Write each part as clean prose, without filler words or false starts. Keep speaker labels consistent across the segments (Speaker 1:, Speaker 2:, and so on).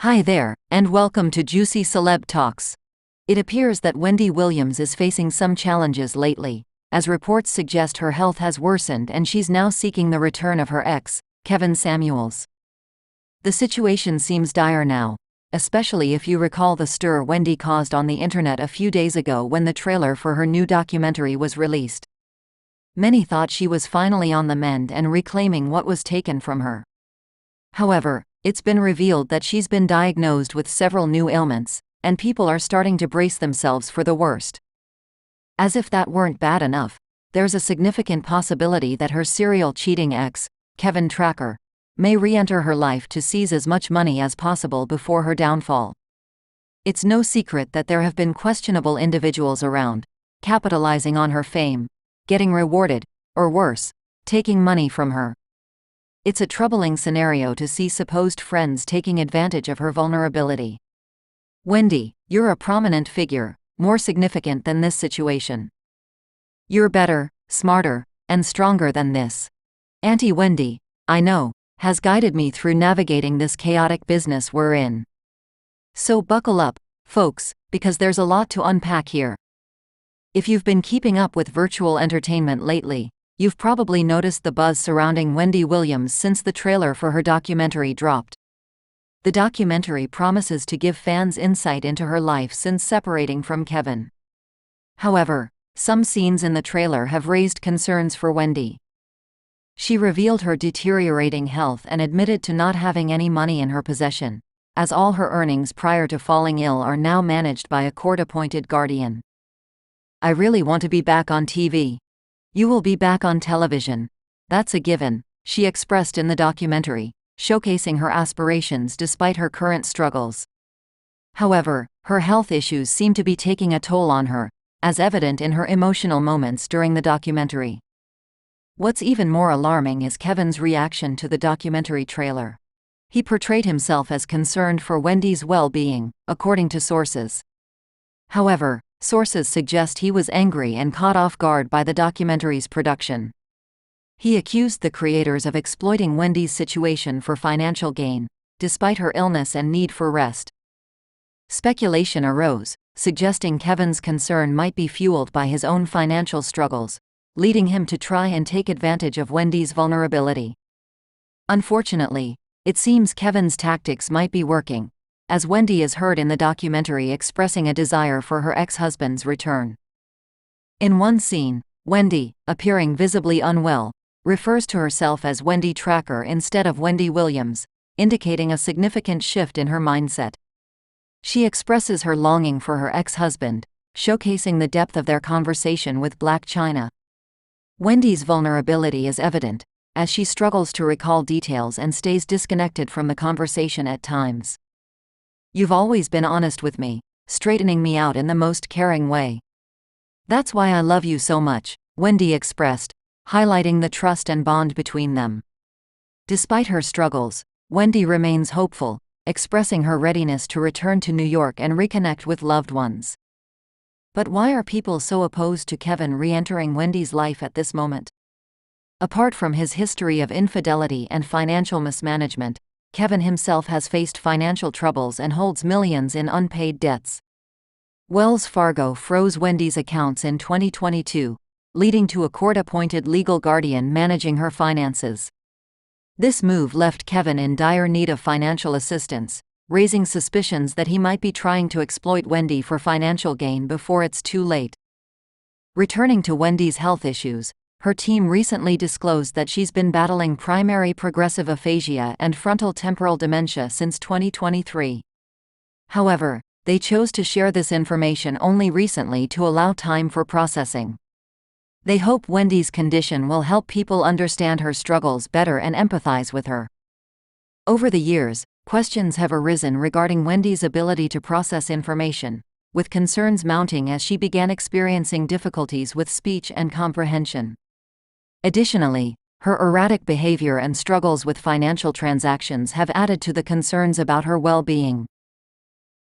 Speaker 1: Hi there, and welcome to Juicy Celeb Talks. It appears that Wendy Williams is facing some challenges lately, as reports suggest her health has worsened and she's now seeking the return of her ex, Kevin Samuels. The situation seems dire now, especially if you recall the stir Wendy caused on the internet a few days ago when the trailer for her new documentary was released. Many thought she was finally on the mend and reclaiming what was taken from her. However, it's been revealed that she's been diagnosed with several new ailments, and people are starting to brace themselves for the worst. As if that weren't bad enough, there's a significant possibility that her serial cheating ex, Kevin Tracker, may re-enter her life to seize as much money as possible before her downfall. It's no secret that there have been questionable individuals around, capitalizing on her fame, getting rewarded, or worse, taking money from her. It's a troubling scenario to see supposed friends taking advantage of her vulnerability. Wendy, you're a prominent figure, more significant than this situation. You're better, smarter, and stronger than this. Auntie Wendy, I know, has guided me through navigating this chaotic business we're in. So buckle up, folks, because there's a lot to unpack here. If you've been keeping up with virtual entertainment lately, you've probably noticed the buzz surrounding Wendy Williams since the trailer for her documentary dropped. The documentary promises to give fans insight into her life since separating from Kevin. However, some scenes in the trailer have raised concerns for Wendy. She revealed her deteriorating health and admitted to not having any money in her possession, as all her earnings prior to falling ill are now managed by a court-appointed guardian. I really want to be back on TV. You will be back on television. That's a given, she expressed in the documentary, showcasing her aspirations despite her current struggles. However, her health issues seem to be taking a toll on her, as evident in her emotional moments during the documentary. What's even more alarming is Kevin's reaction to the documentary trailer. He portrayed himself as concerned for Wendy's well-being, according to sources. However, sources suggest he was angry and caught off guard by the documentary's production. He accused the creators of exploiting Wendy's situation for financial gain, despite her illness and need for rest. Speculation arose, suggesting Kevin's concern might be fueled by his own financial struggles, leading him to try and take advantage of Wendy's vulnerability. Unfortunately, it seems Kevin's tactics might be working, as Wendy is heard in the documentary expressing a desire for her ex-husband's return. In one scene, Wendy, appearing visibly unwell, refers to herself as Wendy Tracker instead of Wendy Williams, indicating a significant shift in her mindset. She expresses her longing for her ex-husband, showcasing the depth of their conversation with Blac Chyna. Wendy's vulnerability is evident, as she struggles to recall details and stays disconnected from the conversation at times. You've always been honest with me, straightening me out in the most caring way. That's why I love you so much, Wendy expressed, highlighting the trust and bond between them. Despite her struggles, Wendy remains hopeful, expressing her readiness to return to New York and reconnect with loved ones. But why are people so opposed to Kevin re-entering Wendy's life at this moment? Apart from his history of infidelity and financial mismanagement, Kevin himself has faced financial troubles and holds millions in unpaid debts. Wells Fargo froze Wendy's accounts in 2022, leading to a court-appointed legal guardian managing her finances. This move left Kevin in dire need of financial assistance, raising suspicions that he might be trying to exploit Wendy for financial gain before it's too late. Returning to Wendy's health issues, her team recently disclosed that she's been battling primary progressive aphasia and frontal temporal dementia since 2023. However, they chose to share this information only recently to allow time for processing. They hope Wendy's condition will help people understand her struggles better and empathize with her. Over the years, questions have arisen regarding Wendy's ability to process information, with concerns mounting as she began experiencing difficulties with speech and comprehension. Additionally, her erratic behavior and struggles with financial transactions have added to the concerns about her well-being.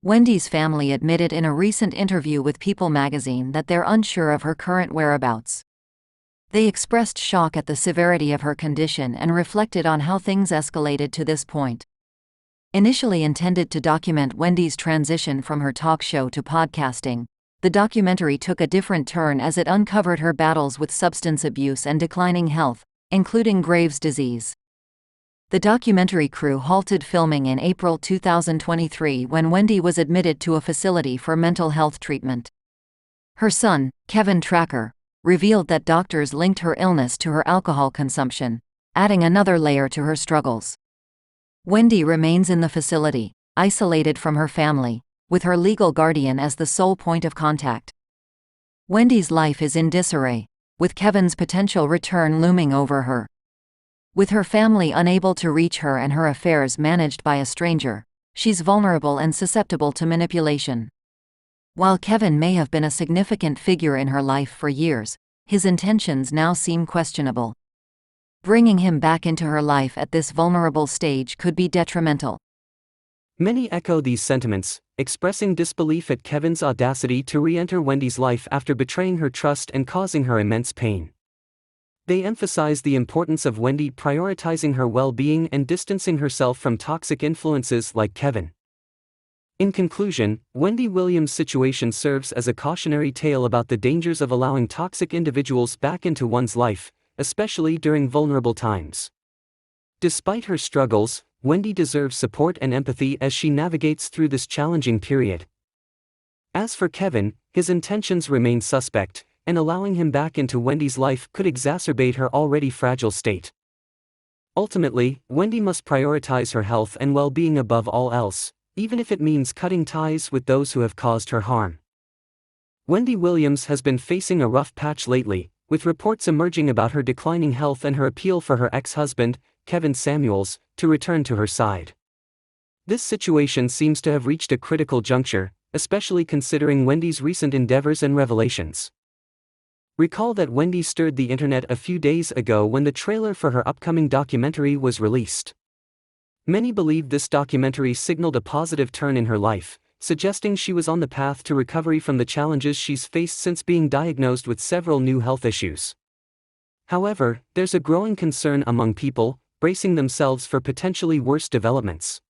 Speaker 1: Wendy's family admitted in a recent interview with People magazine that they're unsure of her current whereabouts. They expressed shock at the severity of her condition and reflected on how things escalated to this point. Initially intended to document Wendy's transition from her talk show to podcasting, the documentary took a different turn as it uncovered her battles with substance abuse and declining health, including Graves' disease. The documentary crew halted filming in April 2023 when Wendy was admitted to a facility for mental health treatment. Her son, Kevin Tracker, revealed that doctors linked her illness to her alcohol consumption, adding another layer to her struggles. Wendy remains in the facility, isolated from her family, with her legal guardian as the sole point of contact. Wendy's life is in disarray, with Kevin's potential return looming over her. With her family unable to reach her and her affairs managed by a stranger, she's vulnerable and susceptible to manipulation. While Kevin may have been a significant figure in her life for years, his intentions now seem questionable. Bringing him back into her life at this vulnerable stage could be detrimental.
Speaker 2: Many echo these sentiments, expressing disbelief at Kevin's audacity to re-enter Wendy's life after betraying her trust and causing her immense pain. They emphasize the importance of Wendy prioritizing her well-being and distancing herself from toxic influences like Kevin. In conclusion, WendyWilliams' situation serves as a cautionary tale about the dangers of allowing toxic individuals back into one's life, especially during vulnerable times. Despite her struggles, Wendy deserves support and empathy as she navigates through this challenging period. As for Kevin, his intentions remain suspect, and allowing him back into Wendy's life could exacerbate her already fragile state. Ultimately, Wendy must prioritize her health and well-being above all else, even if it means cutting ties with those who have caused her harm. WendyWilliams has been facing a rough patch lately, with reports emerging about her declining health and her appeal for her ex-husband, Kevin Samuels, to return to her side. This situation seems to have reached a critical juncture, especially considering Wendy's recent endeavors and revelations. Recall that Wendy stirred the internet a few days ago when the trailer for her upcoming documentary was released. Many believed this documentary signaled a positive turn in her life, suggesting she was on the path to recovery from the challenges she's faced since being diagnosed with several new health issues. However, there's a growing concern among people, bracing themselves for potentially worse developments.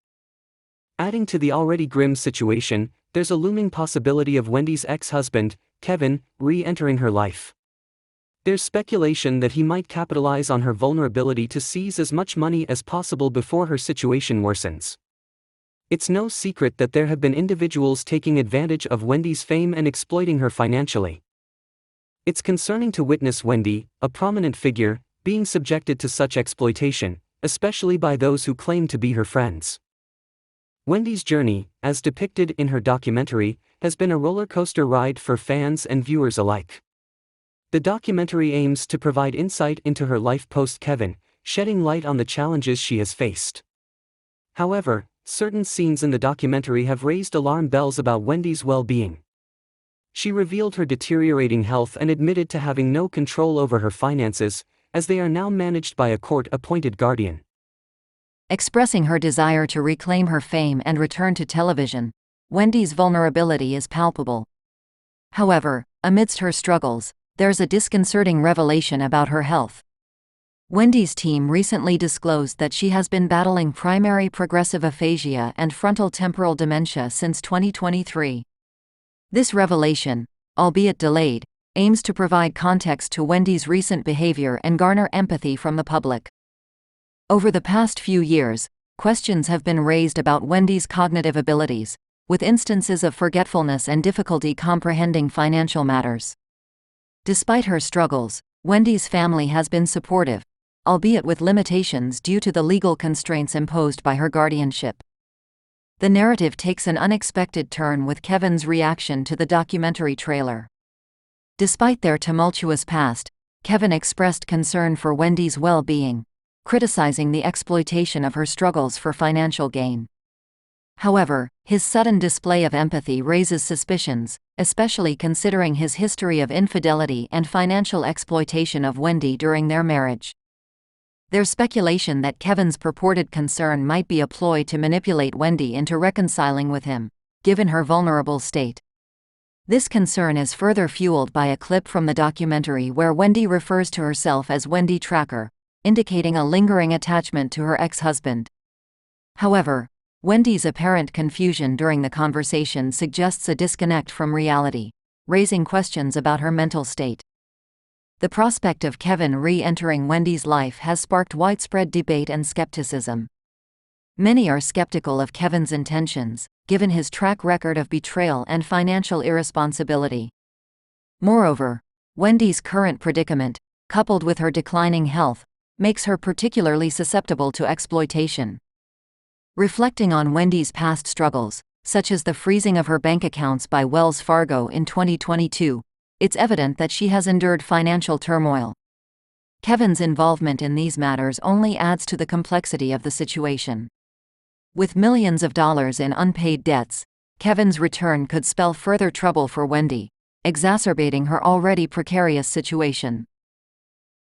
Speaker 2: Adding to the already grim situation, there's a looming possibility of Wendy's ex-husband, Kevin, re-entering her life. There's speculation that he might capitalize on her vulnerability to seize as much money as possible before her situation worsens. It's no secret that there have been individuals taking advantage of Wendy's fame and exploiting her financially. It's concerning to witness Wendy, a prominent figure, being subjected to such exploitation, especially by those who claim to be her friends. Wendy's journey, as depicted in her documentary, has been a roller coaster ride for fans and viewers alike. The documentary aims to provide insight into her life post-Kevin, shedding light on the challenges she has faced. However, certain scenes in the documentary have raised alarm bells about Wendy's well-being. She revealed her deteriorating health and admitted to having no control over her finances, as they are now managed by a court-appointed guardian.
Speaker 1: Expressing her desire to reclaim her fame and return to television, Wendy's vulnerability is palpable. However, amidst her struggles, there's a disconcerting revelation about her health. Wendy's team recently disclosed that she has been battling primary progressive aphasia and frontal temporal dementia since 2023. This revelation, albeit delayed, aims to provide context to Wendy's recent behavior and garner empathy from the public. Over the past few years, questions have been raised about Wendy's cognitive abilities, with instances of forgetfulness and difficulty comprehending financial matters. Despite her struggles, Wendy's family has been supportive, albeit with limitations due to the legal constraints imposed by her guardianship. The narrative takes an unexpected turn with Kevin's reaction to the documentary trailer. Despite their tumultuous past, Kevin expressed concern for Wendy's well-being, criticizing the exploitation of her struggles for financial gain. However, his sudden display of empathy raises suspicions, especially considering his history of infidelity and financial exploitation of Wendy during their marriage. There's speculation that Kevin's purported concern might be a ploy to manipulate Wendy into reconciling with him, given her vulnerable state. This concern is further fueled by a clip from the documentary where Wendy refers to herself as Wendy Tracker, indicating a lingering attachment to her ex-husband. However, Wendy's apparent confusion during the conversation suggests a disconnect from reality, raising questions about her mental state. The prospect of Kevin re-entering Wendy's life has sparked widespread debate and skepticism. Many are skeptical of Kevin's intentions, given his track record of betrayal and financial irresponsibility. Moreover, Wendy's current predicament, coupled with her declining health, makes her particularly susceptible to exploitation. Reflecting on Wendy's past struggles, such as the freezing of her bank accounts by Wells Fargo in 2022, it's evident that she has endured financial turmoil. Kevin's involvement in these matters only adds to the complexity of the situation. With millions of dollars in unpaid debts, Kevin's return could spell further trouble for Wendy, exacerbating her already precarious situation.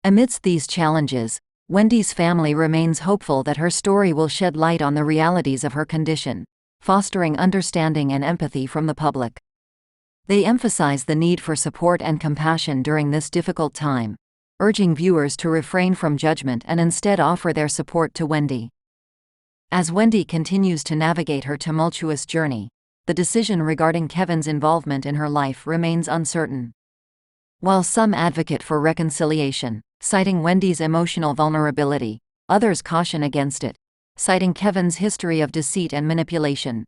Speaker 1: Amidst these challenges, Wendy's family remains hopeful that her story will shed light on the realities of her condition, fostering understanding and empathy from the public. They emphasize the need for support and compassion during this difficult time, urging viewers to refrain from judgment and instead offer their support to Wendy. As Wendy continues to navigate her tumultuous journey, the decision regarding Kevin's involvement in her life remains uncertain. While some advocate for reconciliation, citing Wendy's emotional vulnerability, others caution against it, citing Kevin's history of deceit and manipulation.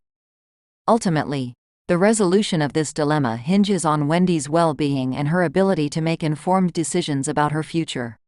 Speaker 1: Ultimately, the resolution of this dilemma hinges on Wendy's well-being and her ability to make informed decisions about her future.